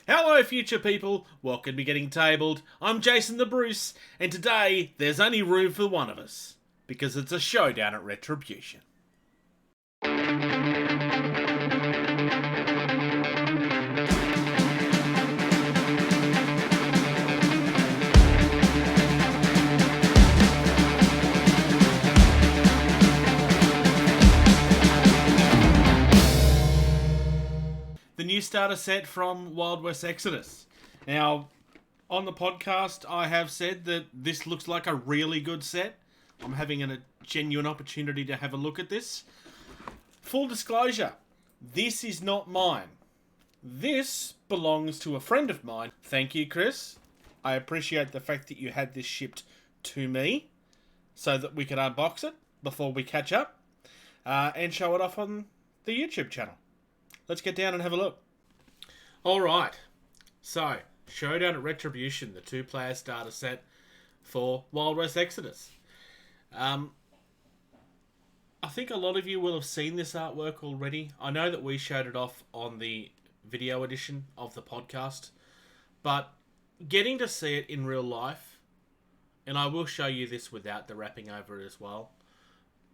Hello, future people. Welcome to Be Getting Tabled. I'm Jason the Bruce, and today there's only room for one of us because it's a showdown at Retribution. The new starter set from Wild West Exodus. Now, on the podcast, I have said that this looks like a really good set. I'm having a genuine opportunity to have a look at this. Full disclosure, this is not mine. This belongs to a friend of mine. Thank you, Chris. I appreciate the fact that you had this shipped to me so that we could unbox it before we catch up and show it off on the YouTube channel. Let's get down and have a look. Alright, so Showdown at Retribution, the 2-player starter set for Wild West Exodus. I think a lot of you will have seen this artwork already. I know that we showed it off on the video edition of the podcast, but getting to see it in real life, and I will show you this without the wrapping over it as well,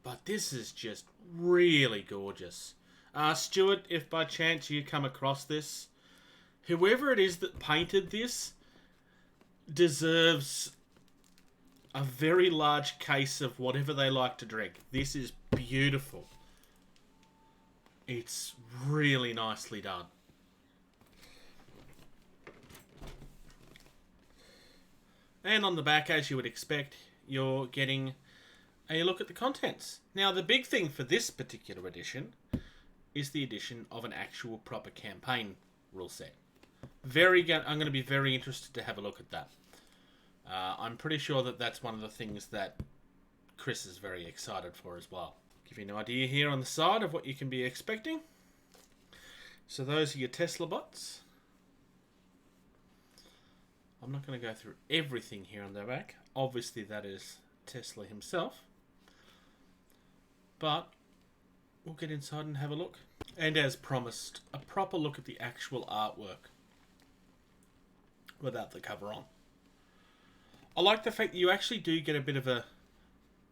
but this is just really gorgeous. Stuart, if by chance you come across this, whoever it is that painted this deserves a very large case of whatever they like to drink. This is beautiful. It's really nicely done. And on the back, as you would expect, you're getting a look at the contents. Now, the big thing for this particular edition is the addition of an actual proper campaign rule set. I'm going to be very interested to have a look at that. I'm pretty sure that that's one of the things that Chris is very excited for as well. Give you an idea here on the side of what you can be expecting. So those are your Tesla bots. I'm not going to go through everything here on the back. Obviously that is Tesla himself. But we'll get inside and have a look. And as promised, a proper look at the actual artwork without the cover on. I like the fact that you actually do get a bit of a...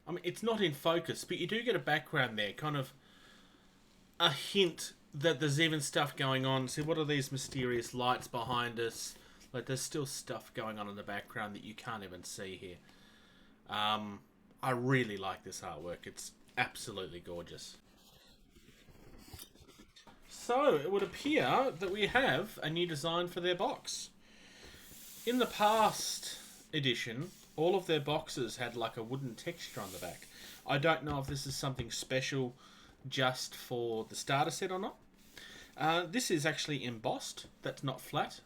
I mean, it's not in focus, but you do get a background there. Kind of a hint that there's even stuff going on. See, what are these mysterious lights behind us? Like, there's still stuff going on in the background that you can't even see here. I really like this artwork. It's absolutely gorgeous. So, it would appear that we have a new design for their box. In the past edition, all of their boxes had like a wooden texture on the back. I don't know if this is something special just for the starter set or not. This is actually embossed. That's not flat.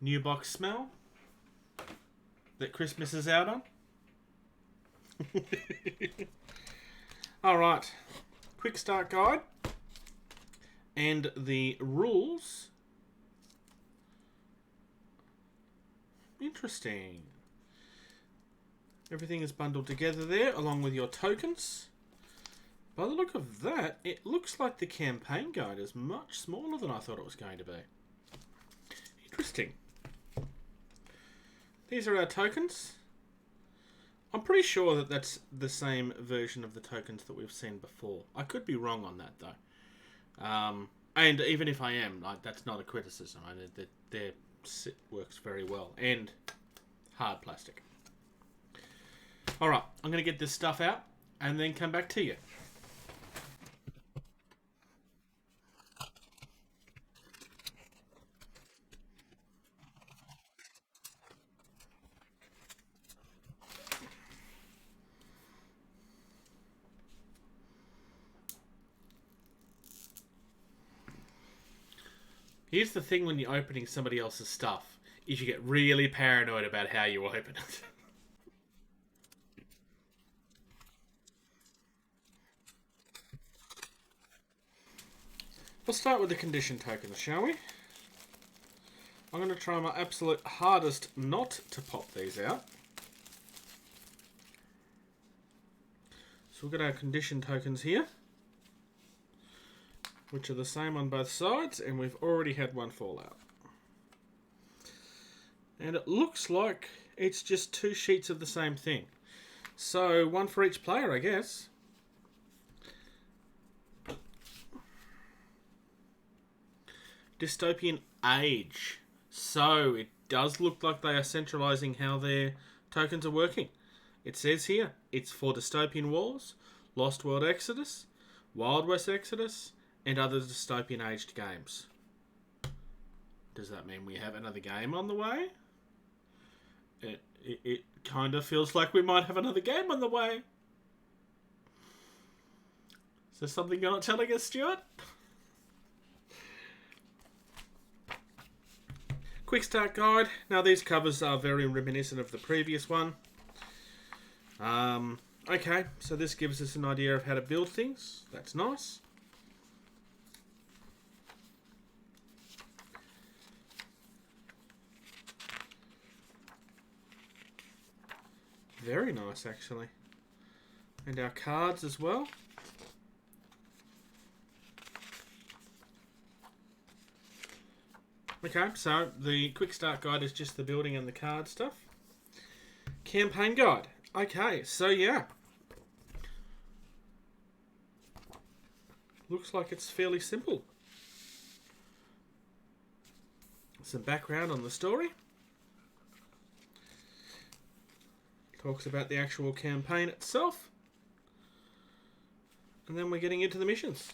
New box smell that Chris misses out on. Alright, quick start guide. And the rules. Interesting. Everything is bundled together there, along with your tokens. By the look of that, it looks like the campaign guide is much smaller than I thought it was going to be. Interesting. These are our tokens. I'm pretty sure that that's the same version of the tokens that we've seen before. I could be wrong on that, though. And even if I am, like, that's not a criticism. I mean, their sit works very well. And hard plastic. Alright, I'm going to get this stuff out and then come back to you. Here's the thing when you're opening somebody else's stuff, is you get really paranoid about how you open it. We'll start with the condition tokens, shall we? I'm going to try my absolute hardest not to pop these out. So we've got our condition tokens here, which are the same on both sides, and we've already had one fall out. And it looks like it's just 2 sheets of the same thing. So, one for each player, I guess. Dystopian Age. So, it does look like they are centralising how their tokens are working. It says here, it's for Dystopian Wars, Lost World Exodus, Wild West Exodus, and other Dystopian Aged games. Does that mean we have another game on the way? It kind of feels like we might have another game on the way. Is there something you're not telling us, Stuart? Quick start guide. Now these covers are very reminiscent of the previous one. Okay, so this gives us an idea of how to build things. That's nice. Very nice, actually. And our cards as well. Okay, so the quick start guide is just the building and the card stuff. Campaign guide. Okay, so yeah. Looks like it's fairly simple. Some background on the story. Talks about the actual campaign itself. And then we're getting into the missions.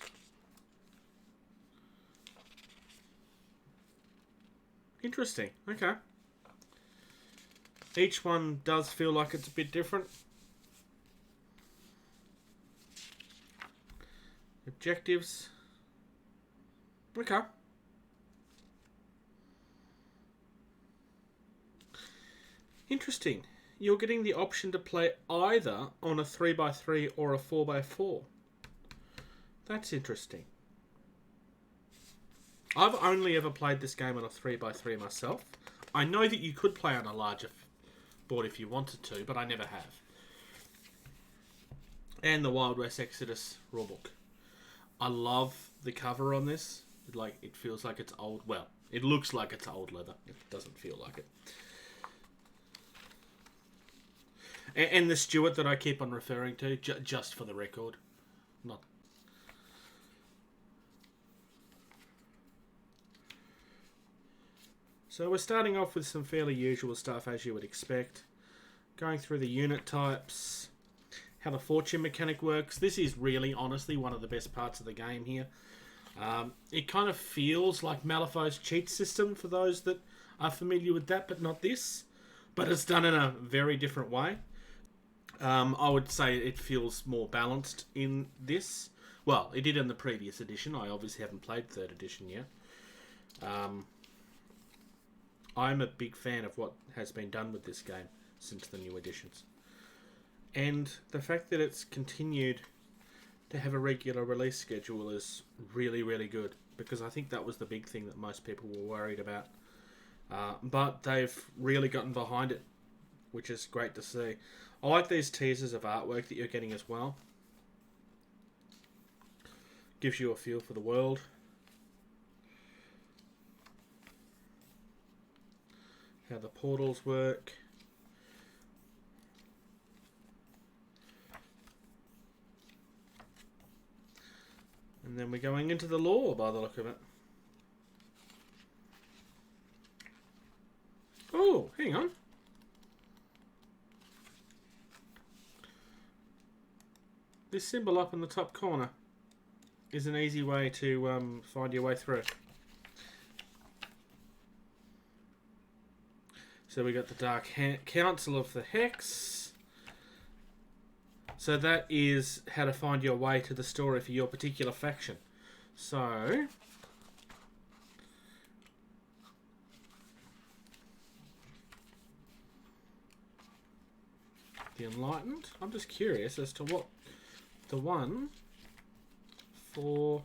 Interesting. Okay. Each one does feel like it's a bit different. Objectives. Okay. Interesting. You're getting the option to play either on a 3x3 or a 4x4. That's interesting. I've only ever played this game on a 3x3 myself. I know that you could play on a larger board if you wanted to, but I never have. And the Wild West Exodus rulebook. I love the cover on this. It feels like it's old. Well, it looks like it's old leather. It doesn't feel like it. And the Stuart that I keep on referring to, just for the record. Not. So we're starting off with some fairly usual stuff, as you would expect. Going through the unit types, how the fortune mechanic works. This is really, honestly, one of the best parts of the game here. It kind of feels like Malifaux's cheat system for those that are familiar with that, but not this. But it's done in a very different way. I would say it feels more balanced in this. Well, it did in the previous edition. I obviously haven't played 3rd edition yet. I'm a big fan of what has been done with this game since the new editions. And the fact that it's continued to have a regular release schedule is really, really good. Because I think that was the big thing that most people were worried about. But they've really gotten behind it, which is great to see. I like these teasers of artwork that you're getting as well. Gives you a feel for the world. How the portals work. And then we're going into the lore by the look of it. Oh, hang on. This symbol up in the top corner is an easy way to find your way through. So we got the Dark Council of the Hex. So that is how to find your way to the story for your particular faction. So the Enlightened. I'm just curious as to what the one for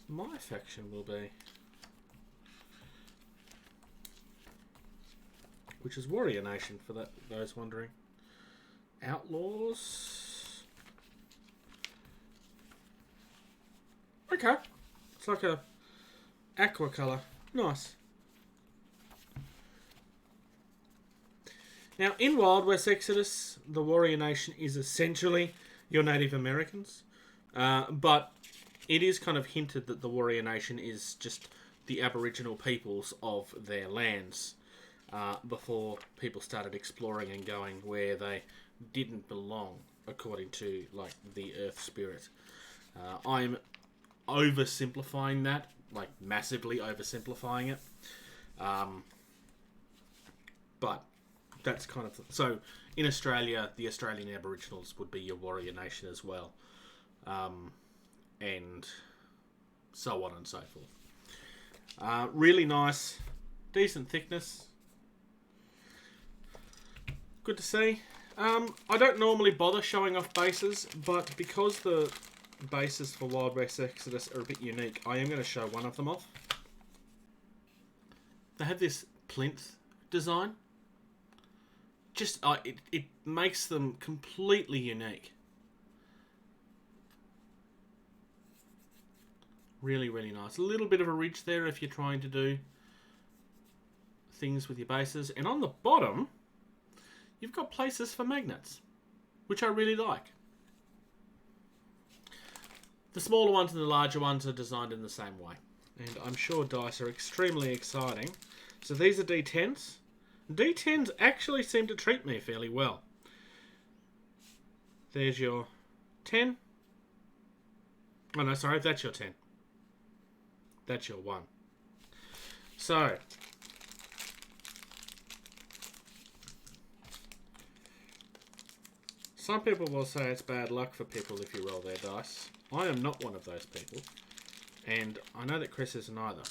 my faction will be. Which is Warrior Nation, for those wondering. Outlaws. Okay. It's like a aqua colour. Nice. Now, in Wild West Exodus, the warrior nation is essentially your Native Americans, but it is kind of hinted that the warrior nation is just the Aboriginal peoples of their lands before people started exploring and going where they didn't belong, according to like the Earth Spirit. I'm oversimplifying that, like massively oversimplifying it, but that's kind of so. In Australia, the Australian Aboriginals would be your warrior nation as well, and so on and so forth. Really nice, decent thickness. Good to see. I don't normally bother showing off bases, but because the bases for Wild West Exodus are a bit unique, I am going to show one of them off. They have this plinth design. Just it makes them completely unique. Really, really nice. A little bit of a ridge there if you're trying to do things with your bases. And on the bottom, you've got places for magnets, which I really like. The smaller ones and the larger ones are designed in the same way. And I'm sure dice are extremely exciting. So these are D10s. D10s actually seem to treat me fairly well. There's your 10. Oh no, sorry, that's your 10. That's your 1. So, some people will say it's bad luck for people if you roll their dice. I am not one of those people. And I know that Chris isn't either.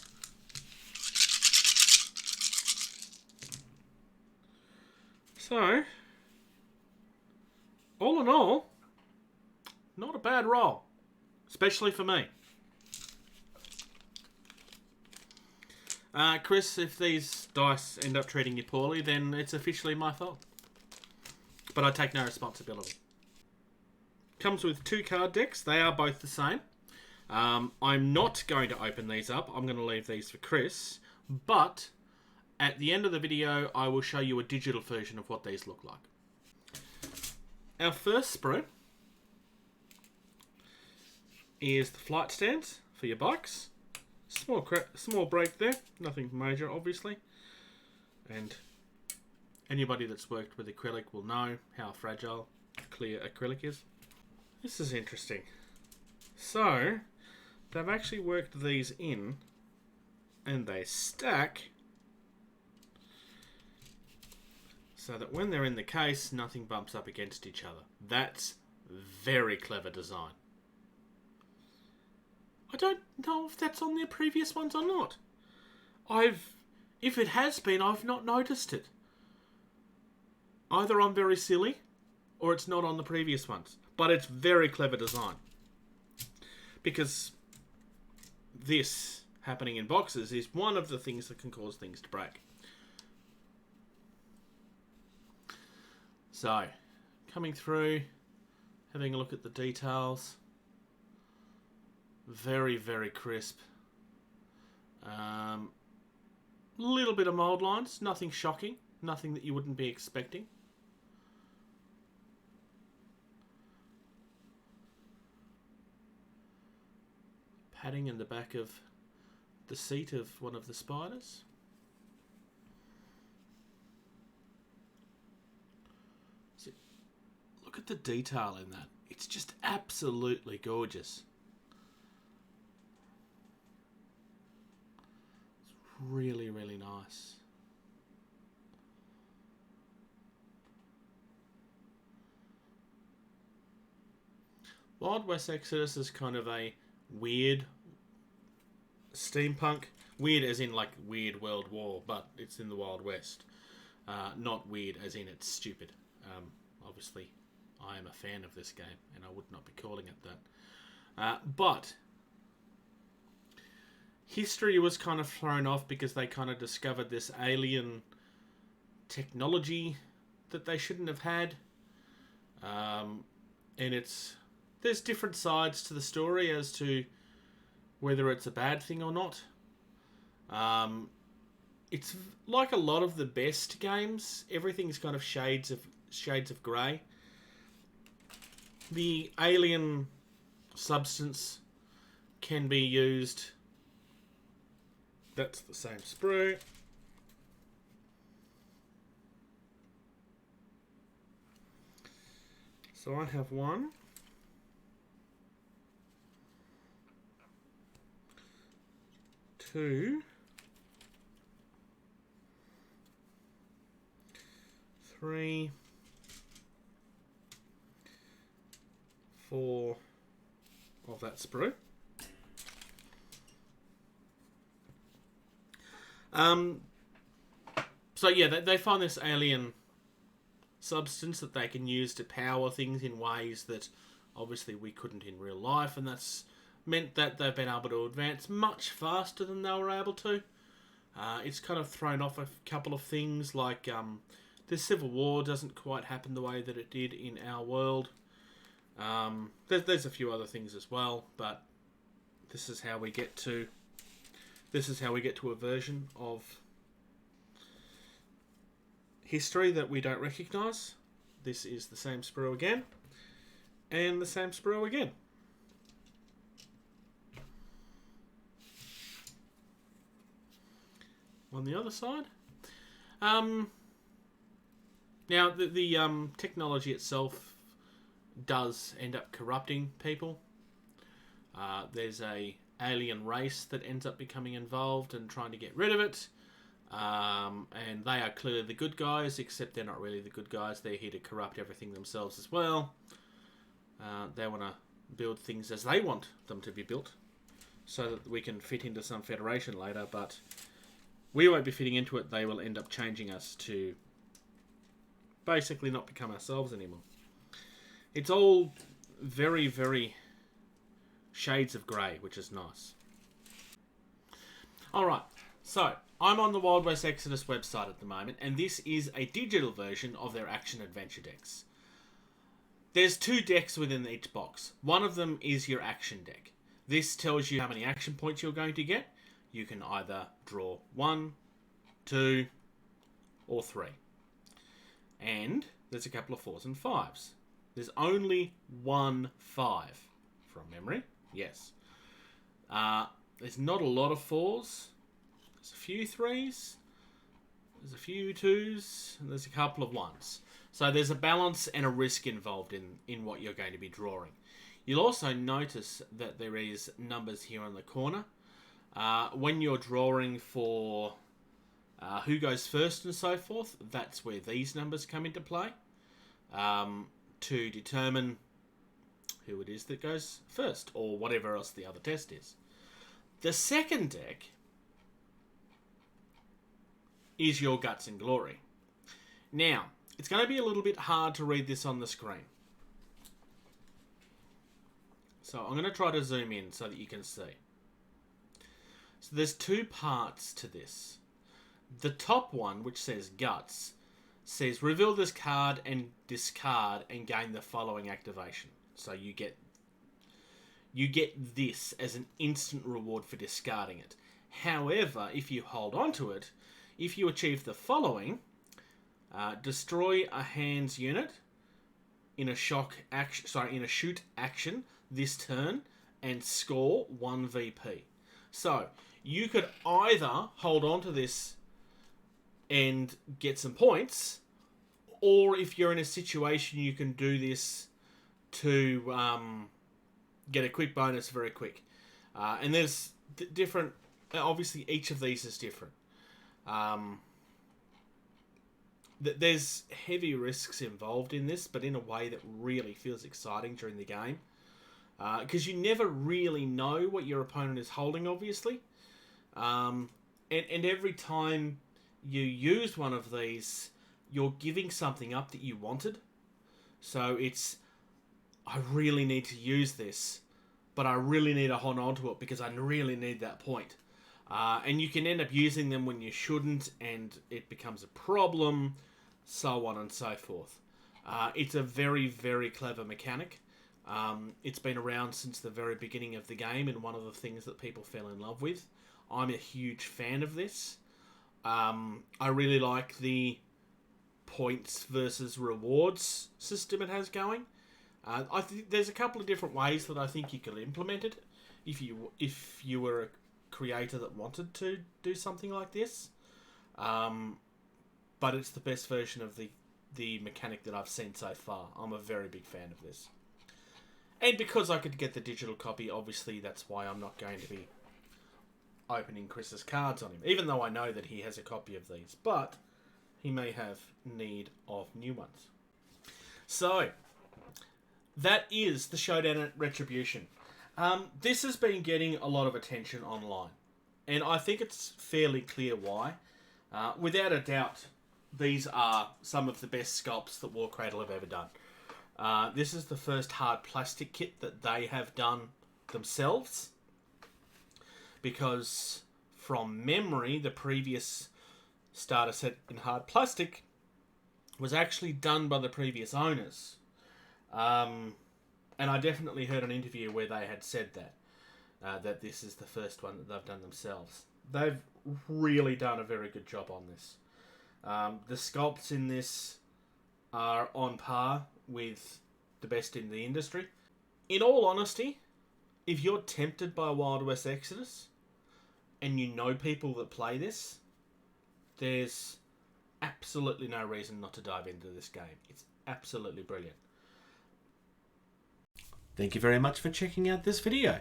So, all in all, not a bad roll. Especially for me. Chris, if these dice end up treating you poorly, then it's officially my fault. But I take no responsibility. Comes with 2 card decks. They are both the same. I'm not going to open these up. I'm going to leave these for Chris. But at the end of the video, I will show you a digital version of what these look like. Our first sprue is the flight stands for your bikes. Small break there. Nothing major, obviously. And anybody that's worked with acrylic will know how fragile clear acrylic is. This is interesting. So, they've actually worked these in, and they stack so that when they're in the case, nothing bumps up against each other. That's very clever design. I don't know if that's on their previous ones or not. If it has been, I've not noticed it. Either I'm very silly, or it's not on the previous ones. But it's very clever design. Because this happening in boxes is one of the things that can cause things to break. So, coming through, having a look at the details. Very, very crisp. Little bit of mould lines, nothing shocking, nothing that you wouldn't be expecting. Padding in the back of the seat of one of the spiders. So, look at the detail in that. It's just absolutely gorgeous. Really, really nice. Wild West Exodus is kind of a weird steampunk. Weird as in like weird World War, but it's in the Wild West. Not weird as in it's stupid. Obviously, I am a fan of this game, and I would not be calling it that. But history was kind of thrown off because they kind of discovered this alien technology that they shouldn't have had. And there's different sides to the story as to whether it's a bad thing or not. it's like a lot of the best games. Everything's kind of shades of grey. The alien substance can be used. That's the same sprue. So I have 1, 2, 3, 4 of that sprue. So yeah, they find this alien substance that they can use to power things in ways that obviously we couldn't in real life, and that's meant that they've been able to advance much faster than they were able to. It's kind of thrown off a couple of things, like the Civil War doesn't quite happen the way that it did in our world. There's a few other things as well, but this is how we get to a version of history that we don't recognise. This is the same sprue again, and the same sprue again. On the other side, now the technology itself does end up corrupting people. There's a alien race that ends up becoming involved and trying to get rid of it. And they are clearly the good guys, except they're not really the good guys. They're here to corrupt everything themselves as well. They want to build things as they want them to be built, so that we can fit into some federation later, but we won't be fitting into it. They will end up changing us to basically not become ourselves anymore. It's all very, very shades of grey, which is nice. Alright, so I'm on the Wild West Exodus website at the moment, and this is a digital version of their action adventure decks. There's 2 decks within each box. One of them is your action deck. This tells you how many action points you're going to get. You can either draw 1, 2, or 3. And there's a couple of 4s and 5s. There's only 1 5 from memory. Yes. There's not a lot of 4s. There's a few 3s. There's a few 2s. And there's a couple of 1s. So there's a balance and a risk involved in what you're going to be drawing. You'll also notice that there is numbers here on the corner. When you're drawing for who goes first and so forth, that's where these numbers come into play. To determine who it is that goes first, or whatever else the other test is. The second deck is your guts and glory. Now, it's going to be a little bit hard to read this on the screen. So I'm going to try to zoom in so that you can see. So there's 2 parts to this. The top one, which says guts, says reveal this card and discard and gain the following activation. So you get this as an instant reward for discarding it. However, if you hold on to it, if you achieve the following, destroy a hand's unit in a shoot action this turn and score 1 VP. So you could either hold on to this and get some points, or if you're in a situation, you can do this to get a quick bonus very quick. And there's different... Obviously, each of these is different. There's heavy risks involved in this, but in a way that really feels exciting during the game. Because you never really know what your opponent is holding, obviously. And every time you use one of these, you're giving something up that you wanted. So it's, I really need to use this, but I really need to hold on to it because I really need that point. And you can end up using them when you shouldn't, and it becomes a problem, so on and so forth. It's a very, very clever mechanic. It's been around since the very beginning of the game, and one of the things that people fell in love with. I'm a huge fan of this. I really like the points versus rewards system it has going. I think there's a couple of different ways that I think you could implement it if you were a creator that wanted to do something like this. But it's the best version of the mechanic that I've seen so far. I'm a very big fan of this. And because I could get the digital copy, obviously that's why I'm not going to be opening Chris's cards on him, even though I know that he has a copy of these, but he may have need of new ones. So, that is the Showdown at Retribution. This has been getting a lot of attention online, and I think it's fairly clear why. Without a doubt, these are some of the best sculpts that Warcradle have ever done. This is the first hard plastic kit that they have done themselves, because from memory, the previous starter set in hard plastic was actually done by the previous owners. And I definitely heard an interview where they had said that this is the first one that they've done themselves. They've really done a very good job on this. The sculpts in this are on par with the best in the industry. In all honesty, if you're tempted by Wild West Exodus and you know people that play this, there's absolutely no reason not to dive into this game. It's absolutely brilliant. Thank you very much for checking out this video.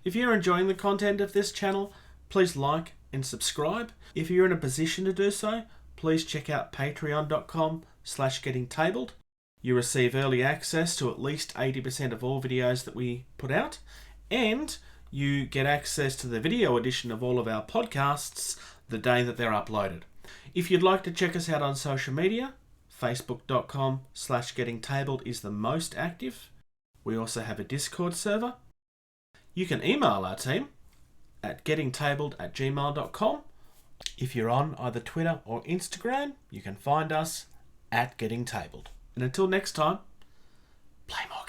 If you're enjoying the content of this channel, please like and subscribe. If you're in a position to do so, please check out patreon.com/gettingtabled. You receive early access to at least 80% of all videos that we put out, and you get access to the video edition of all of our podcasts the day that they're uploaded. If you'd like to check us out on social media, facebook.com/gettingtabled is the most active. We also have a Discord server. You can email our team at gettingtabled@gmail.com. If you're on either Twitter or Instagram, you can find us at gettingtabled. And until next time, play more.